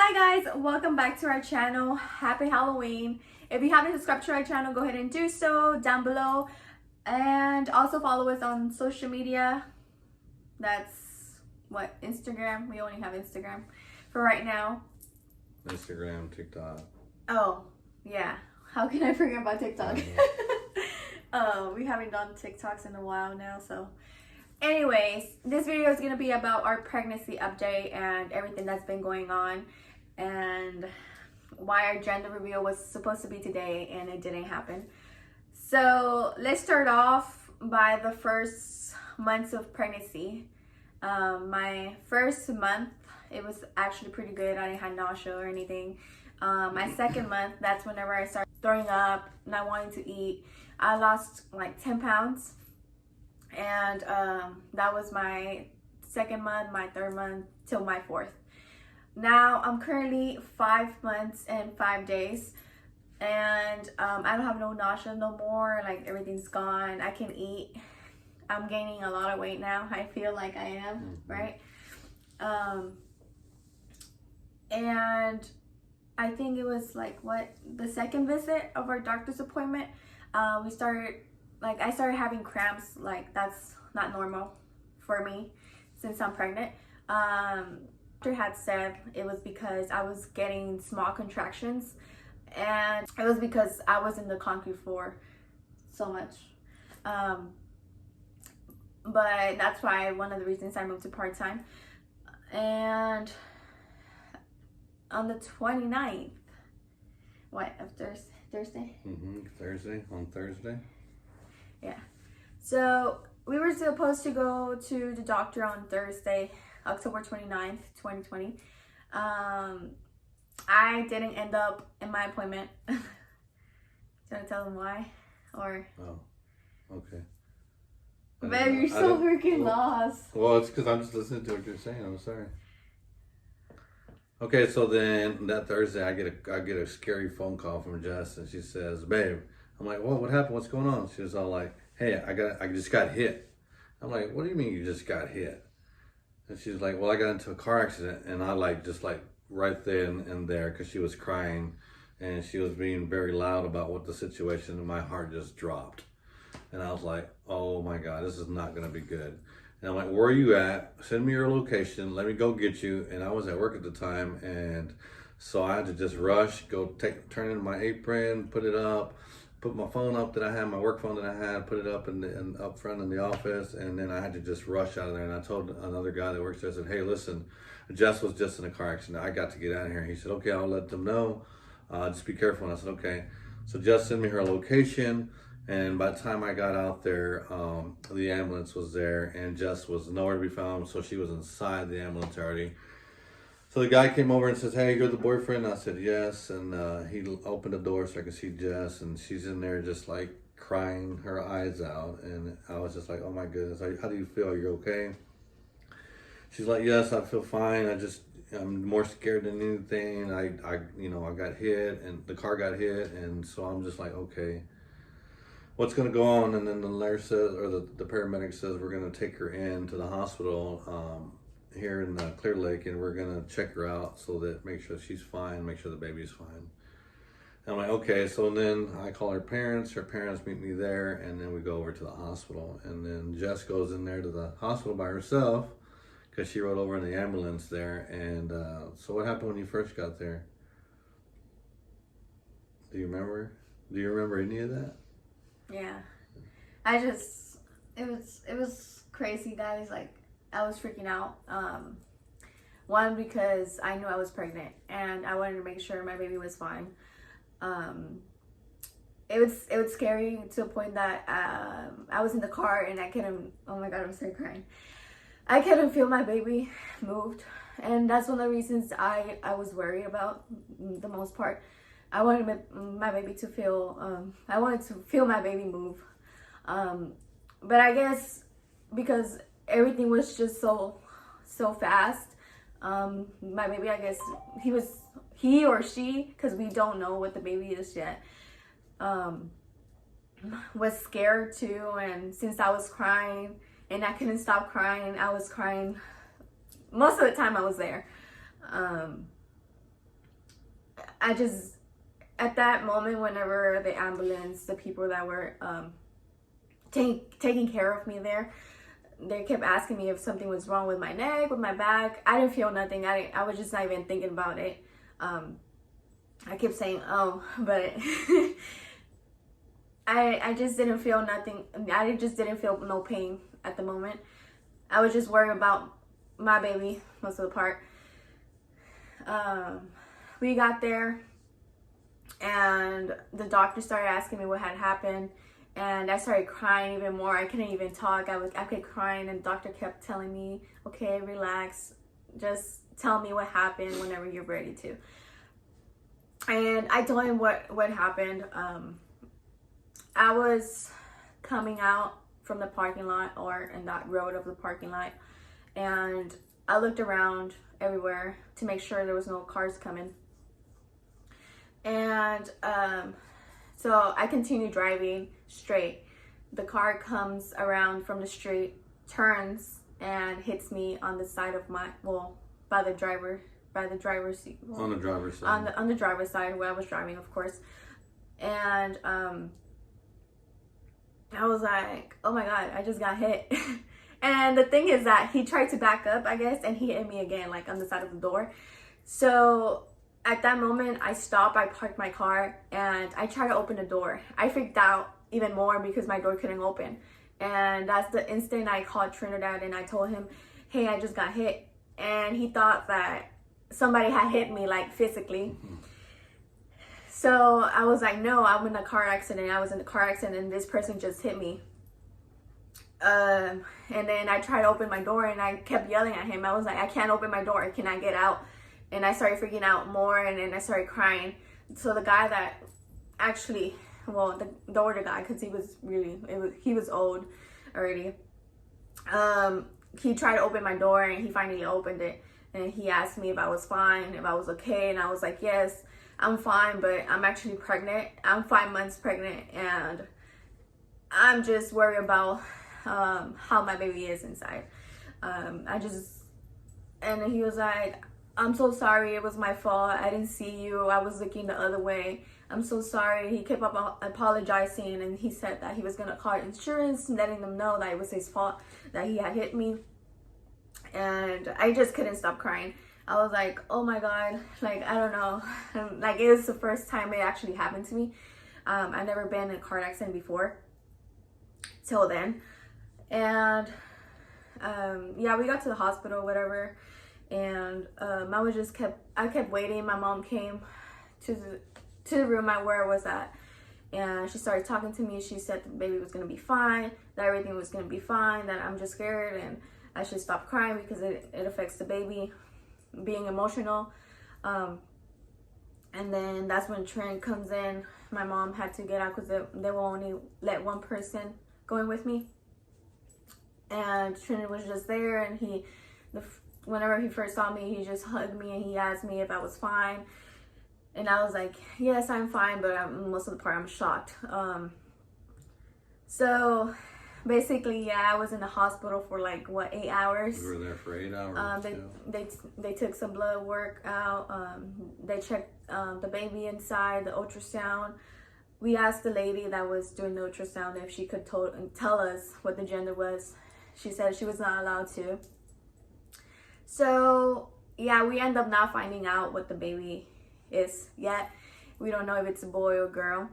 Hi guys, welcome back to our channel. Happy Halloween. If you haven't subscribed to our channel, go ahead and do so down below, and also follow us on social media. That's what, Instagram? We only have Instagram for right now. Instagram, TikTok. Oh yeah, how can I forget about TikTok? We haven't done TikToks in a while now. So anyways, this video is going to be about our pregnancy update and everything that's been going on, and why our gender reveal was supposed to be today and it didn't happen. So let's start off by the first months of pregnancy. My first month, it was actually pretty good. I didn't have nausea or anything. My second month, that's whenever I started throwing up, not wanting to eat. I lost like 10 pounds. And that was my second month, my third month, till my fourth. Now I'm currently 5 months and 5 days, and I don't have no nausea no more. Like, everything's gone. I can eat. I'm gaining a lot of weight now. I feel like I am, right? And I think it was like the second visit of our doctor's appointment. I started having cramps. Like, that's not normal for me since I'm pregnant. Doctor had said it was because I was getting small contractions, and it was because I was in the concrete floor so much. But that's why one of the reasons I moved to part-time. And on the 29th, of Thursday? On Thursday. Yeah. So we were supposed to go to the doctor on Thursday, October 29th, 2020. I didn't end up in my appointment. Do you want to tell them why? Or? Oh, okay. Babe, you're so freaking lost. Well, it's because I'm just listening to what you're saying. I'm sorry. Okay, so then that Thursday, I get a scary phone call from Jess, and she says, "Babe," I'm like, "What happened? What's going on?" She was all like, "Hey, I just got hit." I'm like, "What do you mean you just got hit?" And she's like, "Well, I got into a car accident," and I just right then and there, because she was crying and she was being very loud about what the situation, and my heart just dropped. And I was like, "Oh my God, this is not gonna be good." And I'm like, "Where are you at? Send me your location. Let me go get you." And I was at work at the time, and so I had to just rush, turn in my apron, put it up, put my phone up that I had, my work phone that I had, put it up up front in the office, and then I had to just rush out of there. And I told another guy that works there, I said, "Hey, listen, Jess was just in a car accident. I got to get out of here." He said, "Okay, I'll let them know. Just be careful." And I said, "Okay." So Jess sent me her location. And by the time I got out there, the ambulance was there, and Jess was nowhere to be found, so she was inside the ambulance already. So the guy came over and says, "Hey, you're the boyfriend?" I said, "Yes." And he opened the door so I could see Jess, and she's in there just like crying her eyes out. And I was just like, "Oh my goodness, how do you feel? Are you okay?" She's like, "Yes, I feel fine. I'm more scared than anything. I got hit, and the car got hit, and so I'm just like, okay, what's going to go on?" And then the nurse says, or the paramedic says, "We're going to take her into the hospital here in Clear Lake, and we're going to check her out so that make sure she's fine, make sure the baby's fine." And I'm like, okay. So then I call her parents meet me there, and then we go over to the hospital. And then Jess goes in there to the hospital by herself because she rode over in the ambulance there. And so what happened when you first got there? Do you remember? Do you remember any of that? Yeah. It was crazy, guys. Like, I was freaking out. One, because I knew I was pregnant and I wanted to make sure my baby was fine. It was scary to a point that I was in the car and I couldn't, oh my God, I'm starting crying. I couldn't feel my baby moved. And that's one of the reasons I was worried about the most part. I wanted my baby to feel, I wanted to feel my baby move. But I guess because everything was just so fast, my baby, I guess he or she, because we don't know what the baby is yet, was scared too. And since I was crying and I couldn't stop crying, I was crying most of the time I was there. I just, at that moment, whenever the ambulance, the people that were taking care of me there, they kept asking me if something was wrong with my neck, with my back. I didn't feel nothing. I was just not even thinking about it. I kept saying, oh, but I just didn't feel nothing. I just didn't feel no pain at the moment. I was just worried about my baby most of the part. We got there and the doctor started asking me what had happened, and I started crying even more. I couldn't even talk. I kept crying, and the doctor kept telling me, okay, relax, just tell me what happened whenever you're ready to. And I told him what happened. I was coming out from the parking lot, or in that road of the parking lot, and I looked around everywhere to make sure there was no cars coming. And so I continued driving straight. The car comes around from the street, turns, and hits me on the side of my, well, by the driver's seat. Well, on the driver's side. On the driver's side where I was driving, of course. And I was like, oh my God, I just got hit. And the thing is that he tried to back up, I guess, and he hit me again, like on the side of the door. So at that moment, I stopped, I parked my car, and I tried to open the door. I freaked out even more because my door couldn't open. And that's the instant I called Trinidad and I told him, hey, I just got hit. And he thought that somebody had hit me, like physically. So I was like, no, I'm in a car accident. I was in a car accident and this person just hit me. And then I tried to open my door and I kept yelling at him. I was like, I can't open my door. Can I get out? And I started freaking out more, and then I started crying. So the guy that actually, well, the older guy, because he was old already. He tried to open my door and he finally opened it. And he asked me if I was fine, if I was okay. And I was like, yes, I'm fine, but I'm actually pregnant. I'm 5 months pregnant, and I'm just worried about how my baby is inside. And he was like, I'm so sorry, it was my fault. I didn't see you. I was looking the other way. I'm so sorry. He kept up apologizing, and he said that he was going to call insurance, letting them know that it was his fault, that he had hit me. And I just couldn't stop crying. I was like, oh my God, like, I don't know. Like, it was the first time it actually happened to me. I've never been in a car accident before till then. And yeah, we got to the hospital, whatever. And I kept waiting. My mom came to the room where I was at, and she started talking to me. She said the baby was gonna be fine, that everything was gonna be fine, that I'm just scared and I should stop crying because it affects the baby, being emotional. And then that's when Trin comes in. My mom had to get out because they will only let one person go in with me. And Trin was just there, and whenever he first saw me, he just hugged me and he asked me if I was fine. And I was like, yes, I'm fine, but most of the part I'm shocked. So basically, yeah, I was in the hospital for like, 8 hours? You were there for 8 hours? They took some blood work out. They checked the baby inside, the ultrasound. We asked the lady that was doing the ultrasound if she could tell us what the gender was. She said she was not allowed to. So yeah, we end up not finding out what the baby is yet. We don't know if it's a boy or girl.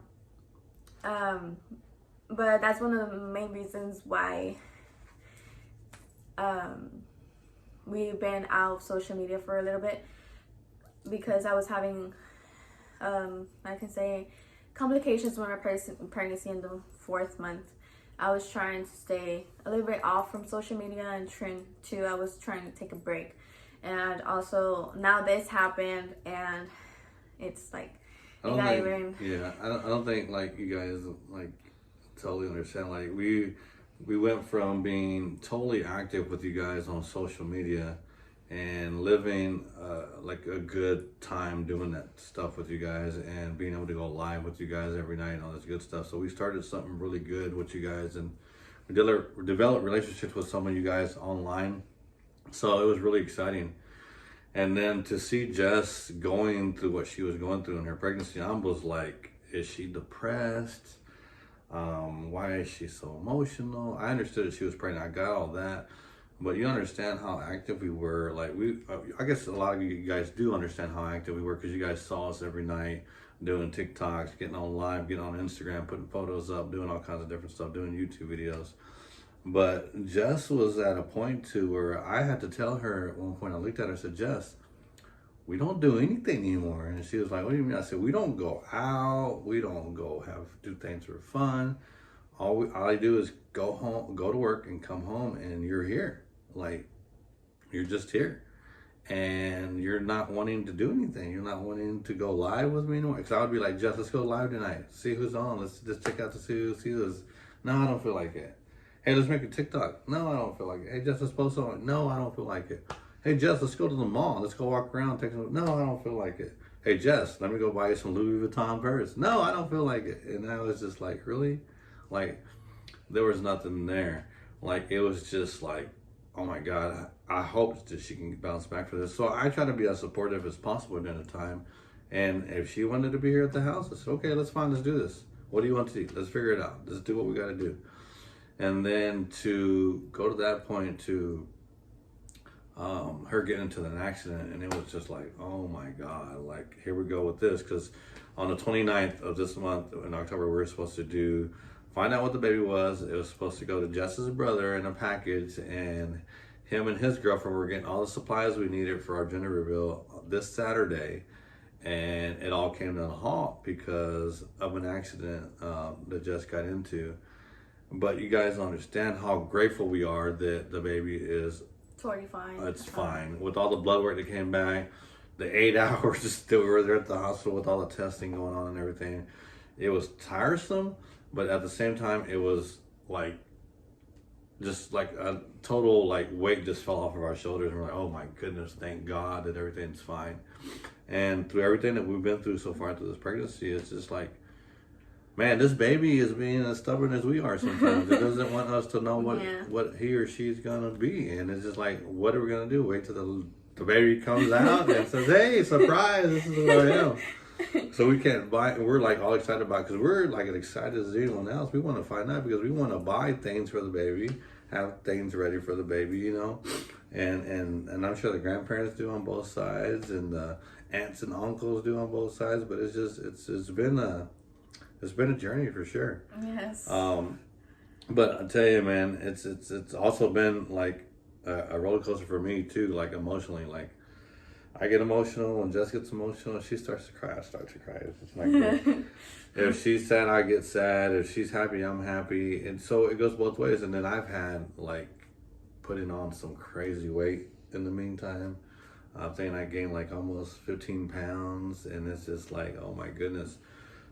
But that's one of the main reasons why we've been out of social media for a little bit, because I was having I can say complications with my pregnancy in the 4th month. I was trying to stay a little bit off from social media, and Trin too. I was trying to take a break. And also now this happened, and it's like, I don't think like you guys like totally understand. Like we went from being totally active with you guys on social media and living like a good time doing that stuff with you guys, and being able to go live with you guys every night and all this good stuff. So we started something really good with you guys, and we developed relationships with some of you guys online. So it was really exciting. And then to see Jess going through what she was going through in her pregnancy, I was like, is she depressed? Why is she so emotional? I understood that she was pregnant. I got all that. But you understand how active we were. Like I guess a lot of you guys do understand how active we were because you guys saw us every night doing TikToks, getting on live, getting on Instagram, putting photos up, doing all kinds of different stuff, doing YouTube videos. But Jess was at a point to where I had to tell her at one point. I looked at her and said, Jess, we don't do anything anymore. And she was like, what do you mean? I said, we don't go out. We don't do things for fun. All I do is go home, go to work and come home and you're here. Like, you're just here. And you're not wanting to do anything. You're not wanting to go live with me anymore. Because I would be like, Jess, let's go live tonight. See who's on. Let's just check out to see who's. No, I don't feel like it. Hey, let's make a TikTok. No, I don't feel like it. Hey, Jess, let's post on. No, I don't feel like it. Hey, Jess, let's go to the mall. Let's go walk around. Take some. No, I don't feel like it. Hey, Jess, let me go buy you some Louis Vuitton purse. No, I don't feel like it. And I was just like, really? Like, there was nothing there. Like, it was just like, oh my God, I hope that she can bounce back for this. So I try to be as supportive as possible during the time. And if she wanted to be here at the house, I said, okay, let's do this. What do you want to do? Let's figure it out. Let's do what we got to do. And then to go to that point to her getting into an accident, and it was just like, oh my God, like, here we go with this. Because on the 29th of this month in October, we were supposed to find out what the baby was. It was supposed to go to Jess's brother in a package, and him and his girlfriend were getting all the supplies we needed for our gender reveal this Saturday. And it all came to a halt because of an accident that Jess got into. But you guys understand how grateful we are that the baby is totally fine. It's fine. With all the blood work that came back, the 8 hours that we were there at the hospital with all the testing going on and everything, it was tiresome. But at the same time, it was like, just like a total like weight just fell off of our shoulders. And we're like, oh my goodness, thank God that everything's fine. And through everything that we've been through so far through this pregnancy, it's just like, man, this baby is being as stubborn as we are sometimes. It doesn't want us to know what he or she's gonna be. And it's just like, what are we gonna do? Wait till the baby comes out and says, hey, surprise, this is who I am. So we can't buy, we're like all excited about it because we're like as excited as anyone else. We want to find out because we want to buy things for the baby, have things ready for the baby, you know, and I'm sure the grandparents do on both sides and the aunts and uncles do on both sides. But it's just it's been a journey for sure. Yes. But I tell you, man, it's also been like a roller coaster for me too, like emotionally, like. I get emotional. When Jess gets emotional, she starts to cry. I start to cry. It's just like, if she's sad, I get sad. If she's happy, I'm happy. And so it goes both ways. And then I've had like putting on some crazy weight in the meantime. I'm saying I gained like almost 15 pounds. And it's just like, oh my goodness.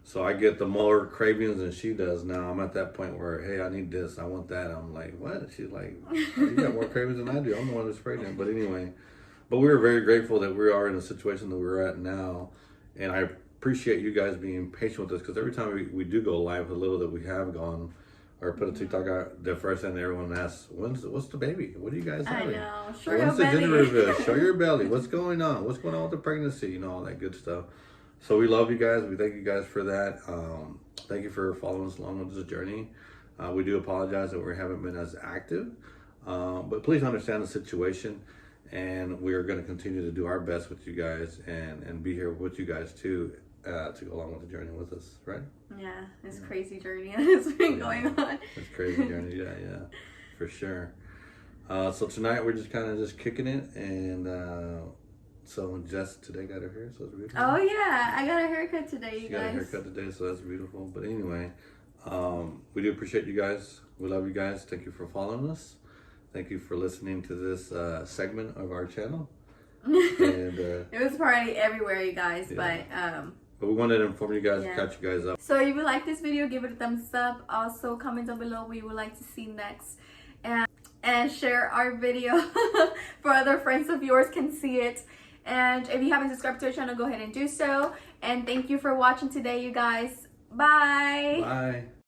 So I get the more cravings than she does now. I'm at that point where, hey, I need this. I want that. I'm like, what? She's like, you got more cravings than I do. I'm the one who's pregnant. But anyway. But we were very grateful that we are in the situation that we're at now. And I appreciate you guys being patient with us because every time we do go live, the little that we have gone or put a TikTok out, the first thing everyone asks, what's the baby? What are you guys having? I know. Show your When's the belly. gender reveal? Show your belly. What's going on? What's going on with the pregnancy? You know, all that good stuff. So we love you guys. We thank you guys for that. Thank you for following us along with this journey. We do apologize that we haven't been as active. But please understand the situation. And we are going to continue to do our best with you guys and be here with you guys too to go along with the journey with us, right? Yeah, it's a crazy journey that's been going on. It's a crazy journey, yeah, for sure. So tonight we're just kind of just kicking it, and so Jess today got her hair, so it's beautiful. Oh yeah, I got a haircut today, you she guys. got a haircut today, so that's beautiful. But anyway, we do appreciate you guys. We love you guys. Thank you for following us. Thank you for listening to this segment of our channel. And, it was probably everywhere, you guys, yeah. But we wanted to inform you guys, catch you guys up. So if you like this video, give it a thumbs up. Also, comment down below what you would like to see next. And share our video for other friends of yours can see it. And if you haven't subscribed to our channel, go ahead and do so. And thank you for watching today, you guys. Bye. Bye.